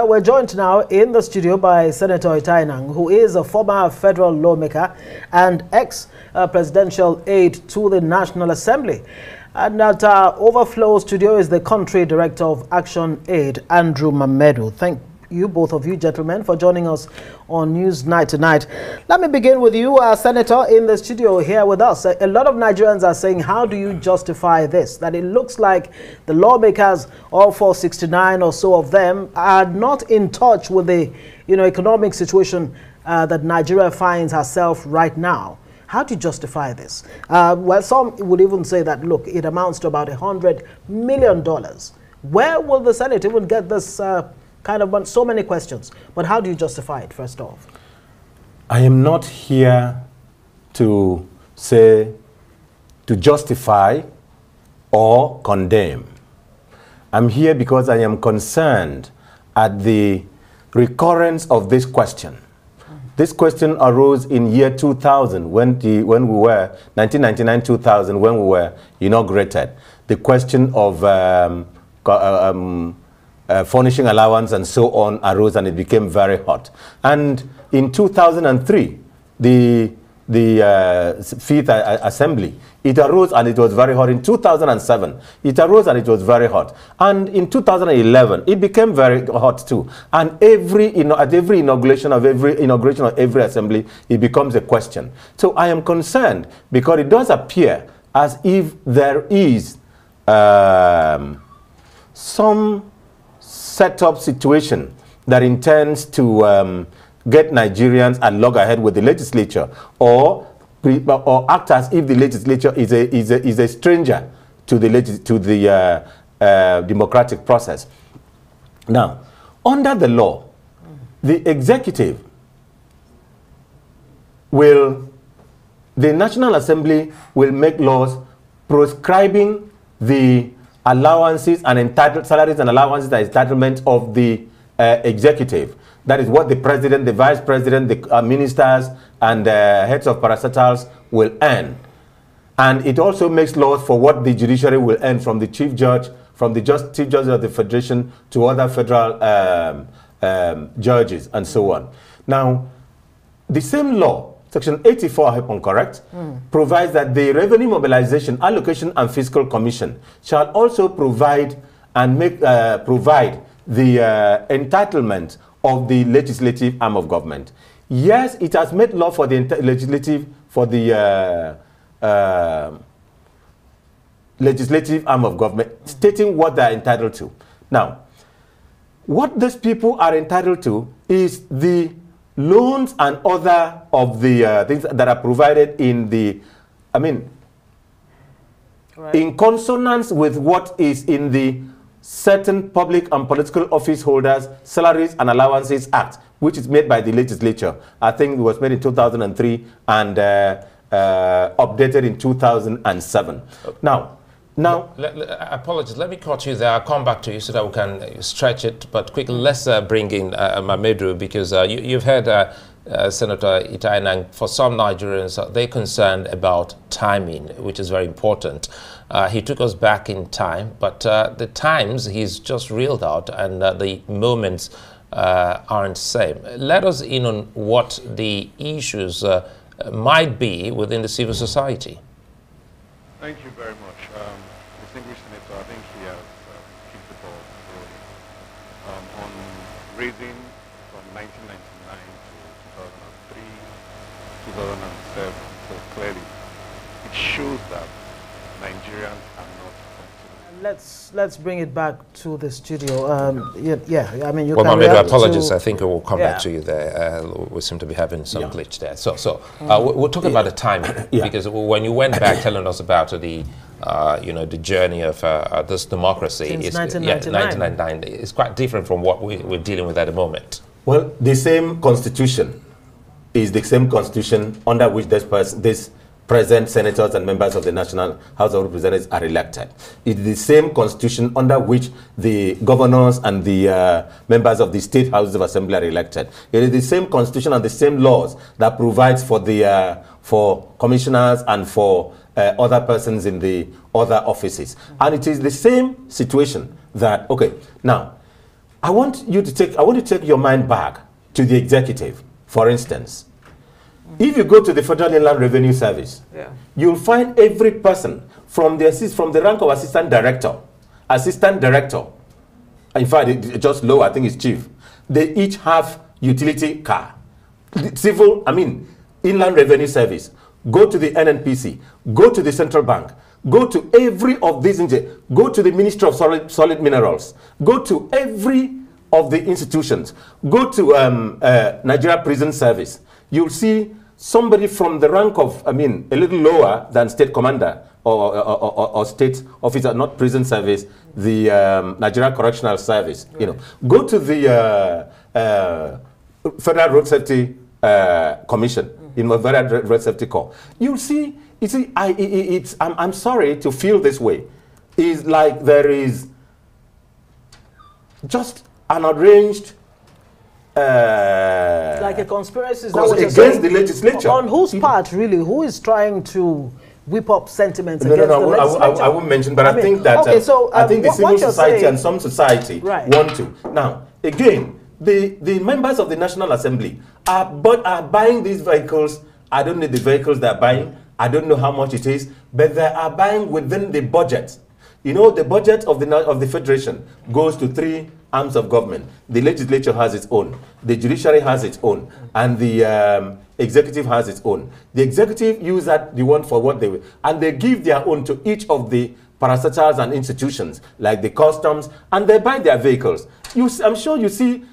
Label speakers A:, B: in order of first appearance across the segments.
A: Well, we're joined now in the studio by Senator Enang, who is a former federal lawmaker and ex-presidential aide to the National Assembly. And at our Overflow studio is the country director of ActionAid, Andrew Mamedu. Thank you, both of you gentlemen, for joining us on News Night tonight. Let me begin with you, Senator, in the studio here with us. A lot of Nigerians are saying, how do you justify this? That it looks like the lawmakers, all 469 or so of them, are not in touch with the economic situation that Nigeria finds herself right now. How do you justify this? Well, some would even say that, look, it amounts to about $100 million. Where will the Senate even get this kind of so many questions? But how do you justify it, first off?
B: I am not here to justify or condemn. I'm here because I am concerned at the recurrence of this question. This question arose in year 2000 when we were, 1999-2000, when we were inaugurated. The question of furnishing allowance and so on arose, and it became very hot. And in 2003, the Fifth Assembly, it arose and it was very hot. In 2007, it arose and it was very hot. And in 2011, it became very hot too. And at every inauguration of every assembly, it becomes a question. So I am concerned because it does appear as if there is some set-up situation that intends to get Nigerians at loggerhead with the legislature, or act as if the legislature is a stranger to the democratic process. Now, under the law, the executive the National Assembly will make laws proscribing the allowances and salaries and allowances and entitlement of the executive. That is what the president, the vice president, the ministers, and heads of parastatals will earn. And it also makes laws for what the judiciary will earn, from the chief judge, from the chief judge of the federation to other federal judges, and so on. Now, the same law, Section 84, I hope I'm correct, provides that the Revenue Mobilization, Allocation, and Fiscal Commission shall also provide the entitlement of the legislative arm of government. Yes, it has made law for the legislative arm of government, stating what they are entitled to. Now, what these people are entitled to is the loans and other of the things that are provided in the, in consonance with what is in the Certain Public and Political Office Holders Salaries and Allowances Act, which is made by the legislature. I think it was made in 2003 and updated in 2007. Now,
C: apologies, let me cut you there. I'll come back to you so that we can stretch it. But quickly, let's bring in Mamedu, because you've heard Senator Enang. For some Nigerians, they're concerned about timing, which is very important. He took us back in time, but the times he's just reeled out, and the moments aren't the same. Let us in on what the issues might be within the civil society.
D: Thank you very much. Distinguished Senator, I think he has kicked the ball rolling. On raising from 1999 to 2003, 2007, so clearly it shows that Nigerians are not considering.
A: Let's bring it back to the studio. Yeah, I mean, you
C: well,
A: can
C: Mamedu, apologies. I think we'll come back to you there. We seem to be having some glitch there. We're talking about the timing, because when you went back telling us about the the journey of this democracy,
A: since
C: is
A: 1999.
C: It's quite different from what we're dealing with at the moment.
B: well, the same constitution is the same constitution under which this present senators and members of the National House of Representatives are elected. It's the same constitution under which the governors and the members of the state houses of assembly are elected. It is the same constitution and the same laws that provides for the for commissioners and for other persons in the other offices. And it is the same situation that, okay, now, I want you to take your mind back to the executive, for instance. If you go to the Federal Inland Revenue Service, you'll find every person from the rank of assistant director, in fact, just low, I think it's chief. They each have utility car. Inland Revenue Service. Go to the NNPC. Go to the Central Bank. Go to every of these, go to the Ministry of Solid Minerals. Go to every of the institutions. Go to Nigeria Prison Service. You'll see somebody from the rank of, a little lower than state commander or state officer, not prison service, the Nigeria Correctional Service. Right. Go to the Federal Road Safety Commission, Federal Road Safety Corps. You'll see. You see, I'm sorry to feel this way. It's like there is just an arranged
A: like a conspiracy
B: against the legislature.
A: On whose part, really? Who is trying to whip up sentiments against the legislature?
B: I won't mention, but I think that I think the civil society and some society want to. Now, again, the members of the National Assembly are buying these vehicles. I don't know the vehicles they're buying. I don't know how much it is, but they are buying within the budget. The budget of the Federation goes to 3 arms of government. The legislature has its own, the judiciary has its own, and the executive has its own. The executive use the one for what they will, and they give their own to each of the parastatals and institutions, like the customs, and they buy their vehicles. I'm sure you see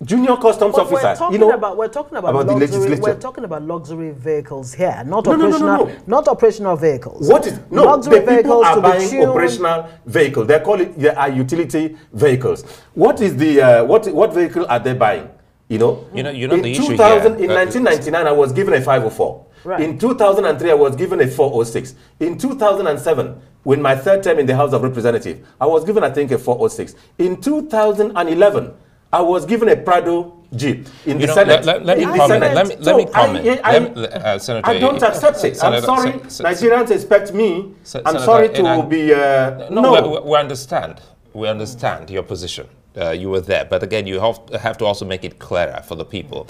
B: junior customs officers.
A: We're talking about
B: the legislature.
A: We're talking about luxury vehicles here, not operational vehicles.
B: What is
A: luxury vehicles
B: are buying operational vehicles. They call it utility vehicles. What is the what vehicle are they buying? In
C: the issue here.
B: In 1999, I was given a 504. Right. In 2003, I was given a 406. In 2007, when my third term in the House of Representatives, I was given, I think, a 406. In 2011. I was given a Prado Jeep in the Senate.
C: Let me comment. Senator,
B: I don't accept it. I'm sorry. Nigerians expect me. I'm sorry to be...
C: No, we understand. We understand your position. You were there. But again, you have to also make it clearer for the people.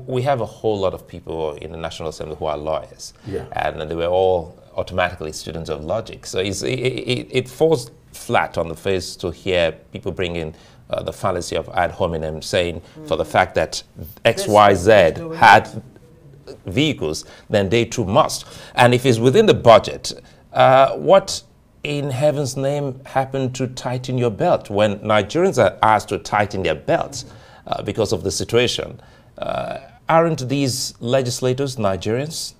C: We have a whole lot of people in the National Assembly who are lawyers. Yeah. And they were all automatically students of logic. So it falls flat on the face to hear people bring in the fallacy of ad hominem, saying for the fact that XYZ had vehicles, then they too must. And if it's within the budget, what in heaven's name happened to tighten your belt? When Nigerians are asked to tighten their belts because of the situation, aren't these legislators Nigerians?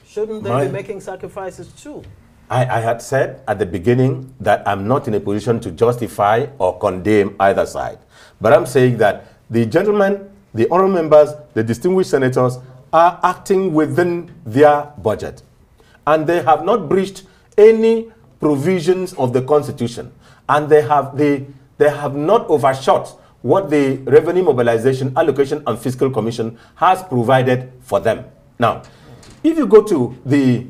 A: Shouldn't they be making sacrifices too?
B: I had said at the beginning that I'm not in a position to justify or condemn either side. But I'm saying that the gentlemen, the honorable members, the distinguished senators are acting within their budget. And they have not breached any provisions of the Constitution. And they have not overshot what the Revenue Mobilization, Allocation and Fiscal Commission has provided for them. Now, if you go to the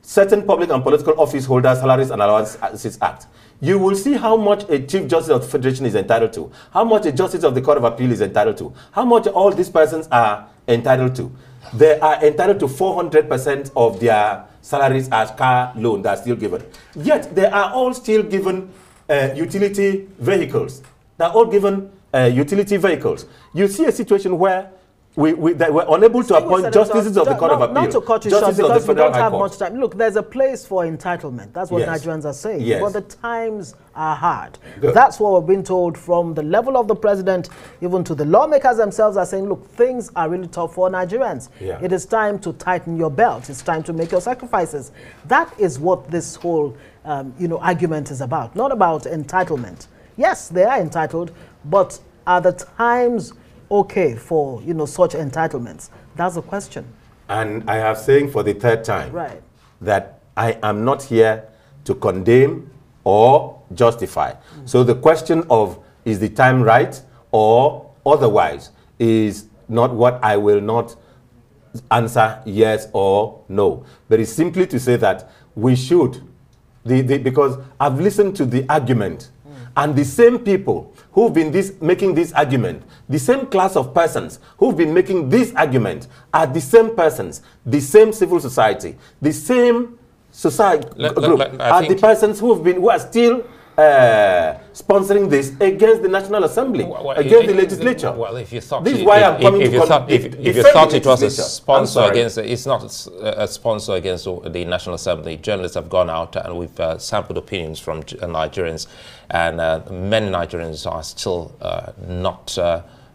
B: Certain Public and Political Office Holders Salaries and Allowances Act, you will see how much a Chief Justice of the Federation is entitled to, how much a Justice of the Court of Appeal is entitled to, how much all these persons are entitled to. They are entitled to 400% of their salaries as car loan that are still given. Yet they are all still given utility vehicles. They are all given utility vehicles. You see a situation where we were unable to appoint justices of the Court of Appeal.
A: Not to cut you short, because we don't have much time. Look, there's a place for entitlement. That's what Nigerians are saying. Yes. But the times are hard. Good. That's what we've been told from the level of the president, even to the lawmakers themselves are saying, look, things are really tough for Nigerians. Yeah. It is time to tighten your belt. It's time to make your sacrifices. That is what this whole argument is about. Not about entitlement. Yes, they are entitled, but are the times okay for such entitlements? That's the question.
B: And I have saying for the third time that I am not here to condemn or justify. So the question of is the time right or otherwise is not what I will not answer yes or no. But it's simply to say that we should, because I've listened to the argument And the same people who've been making this argument, the same class of persons who've been making this argument are the same persons, the same civil society, the same society group, are the persons who are still sponsoring this against the National Assembly, against the legislature.
C: Well, if you thought
B: this is why I'm coming
C: if you thought it was a sponsor against, it's not a sponsor against the National Assembly. Journalists have gone out and we've sampled opinions from Nigerians, and many Nigerians are still not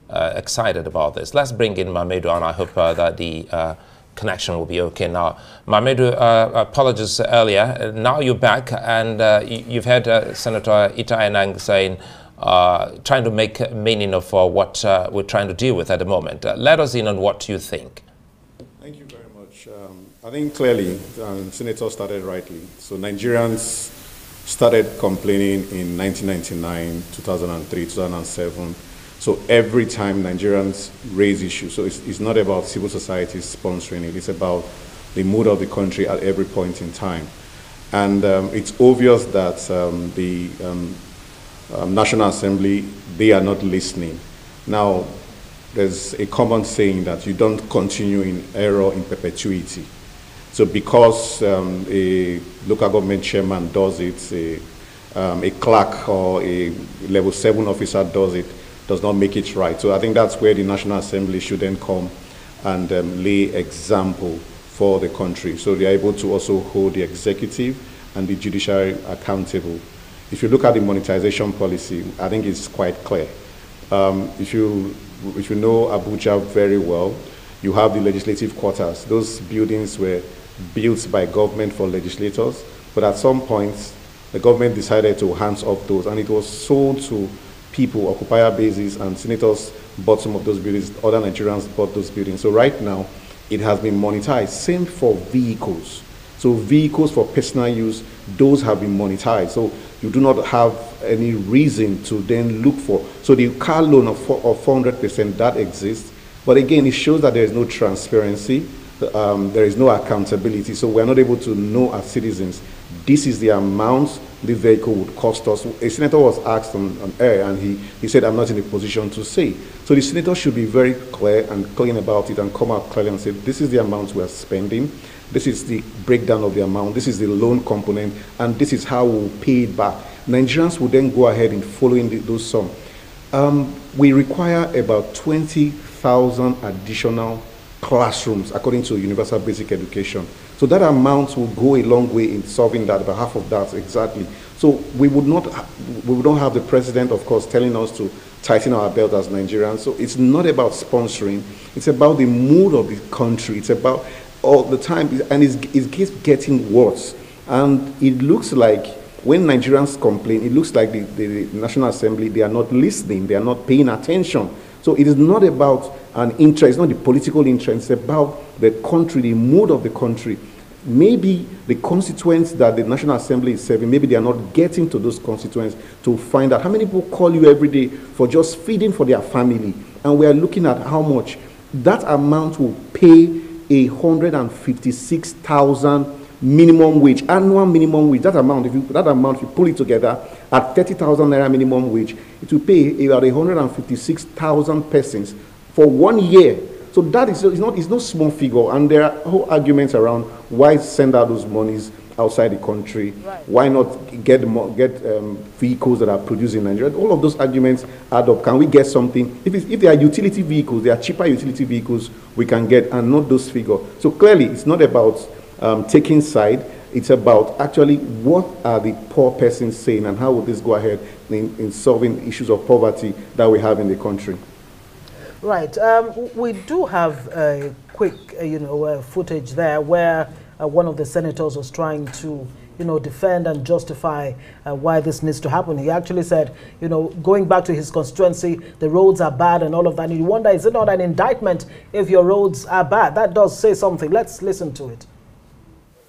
C: excited about this. Let's bring in Mamedu, and I hope that the connection will be okay now. Mamedu, apologies earlier. Now you're back, and you've had Senator Enang saying, trying to make meaning of what we're trying to deal with at the moment. Let us in on what you think.
E: Thank you very much. I think clearly, Senator started rightly. So Nigerians started complaining in 1999, 2003, 2007. So every time Nigerians raise issues, so it's not about civil society sponsoring it, it's about the mood of the country at every point in time. And it's obvious that the National Assembly, they are not listening. Now, there's a common saying that you don't continue in error in perpetuity. So because a local government chairman does it, a clerk or a level 7 officer does it, does not make it right. So I think that's where the National Assembly should then come and lay example for the country. So they are able to also hold the executive and the judiciary accountable. If you look at the monetization policy, I think it's quite clear. If you know Abuja very well, you have the legislative quarters. Those buildings were built by government for legislators, but at some point, the government decided to hands off those, and it was sold to people, occupier bases, and senators bought some of those buildings, other Nigerians bought those buildings. So right now, it has been monetized. Same for vehicles. So vehicles for personal use, those have been monetized. So you do not have any reason to then look for. So the car loan of 400%, that exists. But again, it shows that there is no transparency, there is no accountability. So we're not able to know as citizens, this is the amount the vehicle would cost us. A senator was asked on air, and he said, I'm not in a position to say. So the senator should be very clear and clean about it and come out clearly and say, this is the amount we're spending, this is the breakdown of the amount, this is the loan component, and this is how we'll pay it back. Nigerians will then go ahead in following those sums. We require about 20,000 additional classrooms according to Universal Basic Education. So that amount will go a long way in solving that, about half of that exactly. So we would not have the president, of course, telling us to tighten our belt as Nigerians. So it's not about sponsoring, it's about the mood of the country. It's about all the time, and it keeps getting worse. And it looks like when Nigerians complain, it looks like the National Assembly, they are not listening, they are not paying attention. So it is not about an interest, it's not the political interest, it's about the country, the mood of the country. Maybe the constituents that the National Assembly is serving, maybe they are not getting to those constituents to find out how many people call you every day for just feeding for their family. And we are looking at how much that amount will pay 156,000 minimum wage, annual minimum wage. That amount, if you pull it together at 30,000 naira minimum wage, it will pay about 156,000 persons for 1 year. So that is it's not small figure, and there are whole arguments around why send out those monies outside the country, right. Why not get vehicles that are produced in Nigeria? All of those arguments add up. Can we get something? If they are utility vehicles, they are cheaper utility vehicles we can get, and not those figures. So clearly, it's not about taking side. It's about actually what are the poor persons saying, and how will this go ahead in solving issues of poverty that we have in the country.
A: Right. We do have a quick, footage there where one of the senators was trying to, defend and justify why this needs to happen. He actually said, going back to his constituency, the roads are bad and all of that. And you wonder, is it not an indictment if your roads are bad? That does say something. Let's listen to it.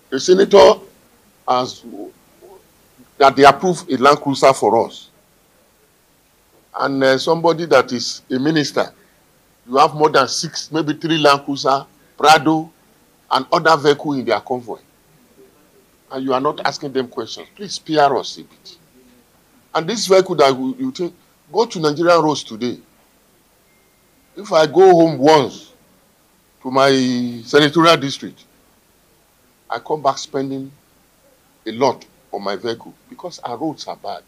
F: The senator has that they approve a Land Cruiser for us, and somebody that is a minister, you have more than 6, maybe 3 Land Cruiser, Prado, and other vehicles in their convoy, and you are not asking them questions. Please spare us a bit. And this vehicle that you think, go to Nigerian roads today. If I go home once to my senatorial district, I come back spending a lot on my vehicle because our roads are bad.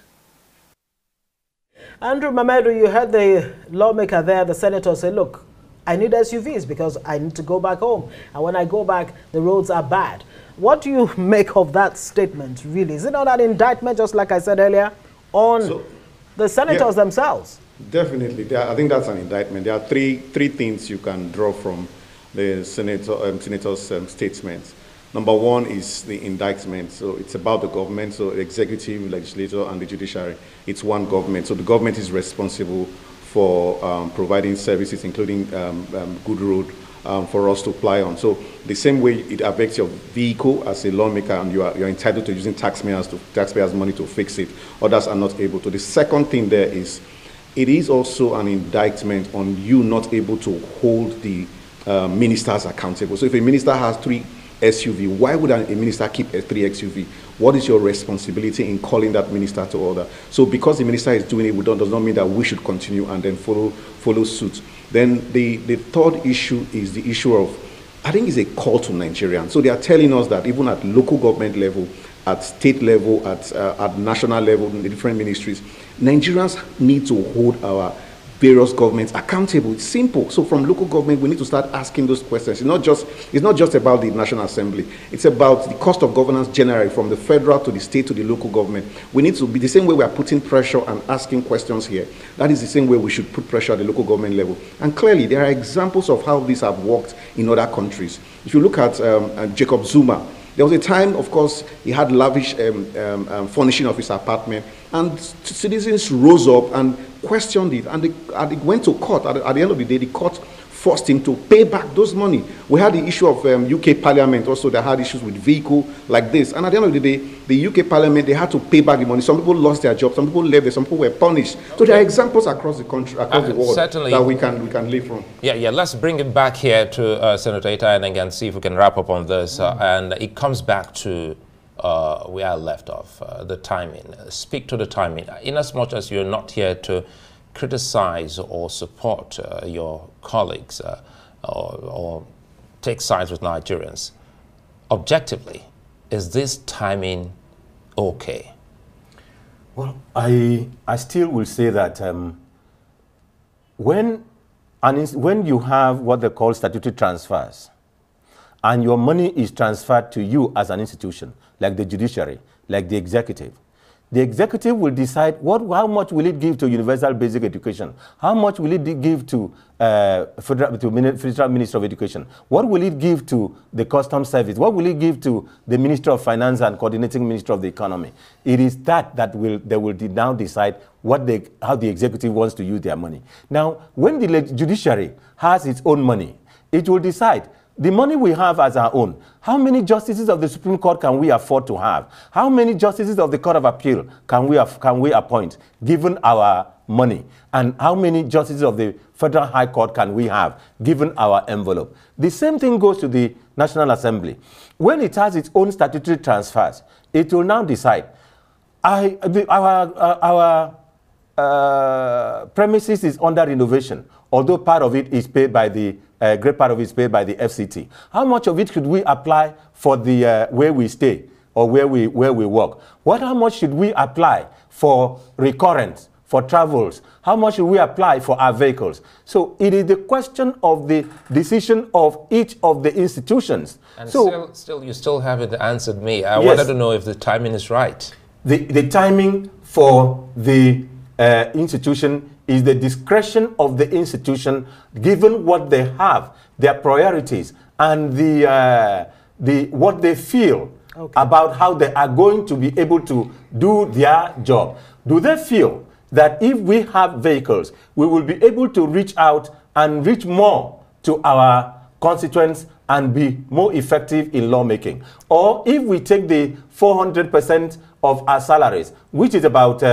A: Andrew Mamedu, you heard the lawmaker there, the senator, say, look, I need SUVs because I need to go back home. And when I go back, the roads are bad. What do you make of that statement, really? Is it not an indictment, just like I said earlier, on the senators themselves?
E: Definitely. I think that's an indictment. There are three things you can draw from the senator's statements. Number one is the indictment. So it's about the government, so the executive, legislature, and the judiciary. It's one government. So the government is responsible for providing services, including good road for us to apply on. So the same way it affects your vehicle as a lawmaker, and you're entitled to using taxpayers' money to fix it. Others are not able to. The second thing there is, it is also an indictment on you not able to hold the ministers accountable. So if a minister has 3 SUV, why would a minister keep a 3 SUV? What is your responsibility in calling that minister to order? So because the minister is doing it, does not mean that we should continue and then follow suit. Then the third issue is the issue of, I think it's a call to Nigerians. So they are telling us that even at local government level, at state level, at national level, in the different ministries, Nigerians need to hold our various governments accountable. It's simple. So from local government, we need to start asking those questions. It's not just about the National Assembly. It's about the cost of governance generally, from the federal to the state to the local government. We need to be the same way we are putting pressure and asking questions here. That is the same way we should put pressure at the local government level. And clearly, there are examples of how these have worked in other countries. If you look at Jacob Zuma, there was a time, of course, he had lavish furnishing of his apartment, and citizens rose up and questioned it, and they went to court. At the end of the day, the court forced him to pay back those money. We had the issue of UK Parliament also that had issues with vehicle like this, and at the end of the day, the UK Parliament, they had to pay back the money. Some people lost their jobs, some people left there, some people were punished. So there are examples across the country, across the world, certainly, that we can live from.
C: Yeah. Let's bring it back here to Senator Enang and see if we can wrap up on this. And it comes back to where I left off, the timing. Speak to the timing. In as much as you're not here to criticize or support your colleagues or take sides with Nigerians, objectively, is this timing okay?
B: Well, I still will say that when you have what they call statutory transfers, and your money is transferred to you as an institution, like the judiciary, like the executive will decide how much will it give to universal basic education, how much will it give to Federal Minister of Education, what will it give to the Customs Service, what will it give to the Minister of Finance and Coordinating Minister of the Economy. It is that they will now decide how the executive wants to use their money. Now, when the judiciary has its own money, it will decide the money we have as our own. How many justices of the Supreme Court can we afford to have? How many justices of the Court of Appeal can we appoint, given our money? And how many justices of the Federal High Court can we have, given our envelope? The same thing goes to the National Assembly. When it has its own statutory transfers, it will now decide. Our premises is under renovation, although part of it is paid by the great part of it is paid by the FCT. How much of it should we apply for the where we stay or where we work? How much should we apply for recurrence, for travels? How much should we apply for our vehicles? So it is the question of the decision of each of the institutions.
C: And so you still haven't answered me. I wanted to know if the timing is right.
B: The timing for the institution is the discretion of the institution, given what they have, their priorities, and what they feel about how they are going to be able to do their job. Do they feel that if we have vehicles, we will be able to reach out and reach more to our constituents and be more effective in lawmaking? Or if we take the 400% of our salaries, which is about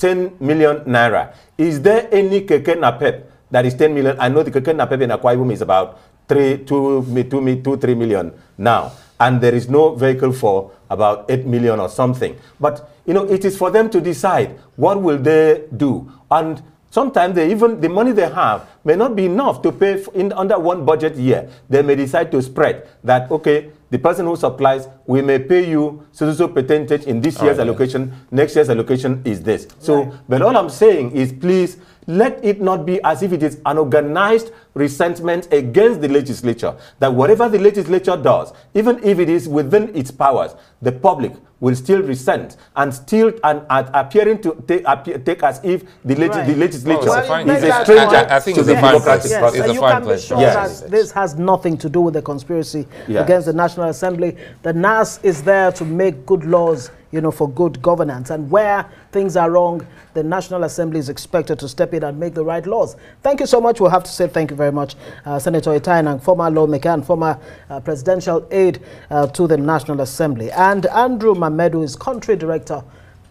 B: 10 million naira. Is there any keke napep that is 10 million? I know the keke napep in Akwa Ibom is about 3 million now, and there is no vehicle for about 8 million or something. But, you know, it is for them to decide what will they do. And sometimes the money they have may not be enough to pay under one budget year. They may decide to spread that, okay, the person who supplies, we may pay you so percentage in this year's allocation, next year's allocation is this. So, but all I'm saying is, please, let it not be as if it is an organized resentment against the legislature, that whatever the legislature does, even if it is within its powers, the public will still resent and still appearing to take as if the legislature is a stranger to the democratic process.
A: You can be sure that this has nothing to do with the conspiracy against the National Assembly. The NASS is there to make good laws, you know, for good governance. And where things are wrong, the National Assembly is expected to step in and make the right laws. Thank you so much. We'll have to say thank you very much, Senator Enang, former lawmaker and former presidential aide to the National Assembly, and Andrew Mamedu is country director,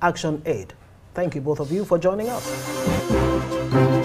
A: ActionAid. Thank you, both of you, for joining us.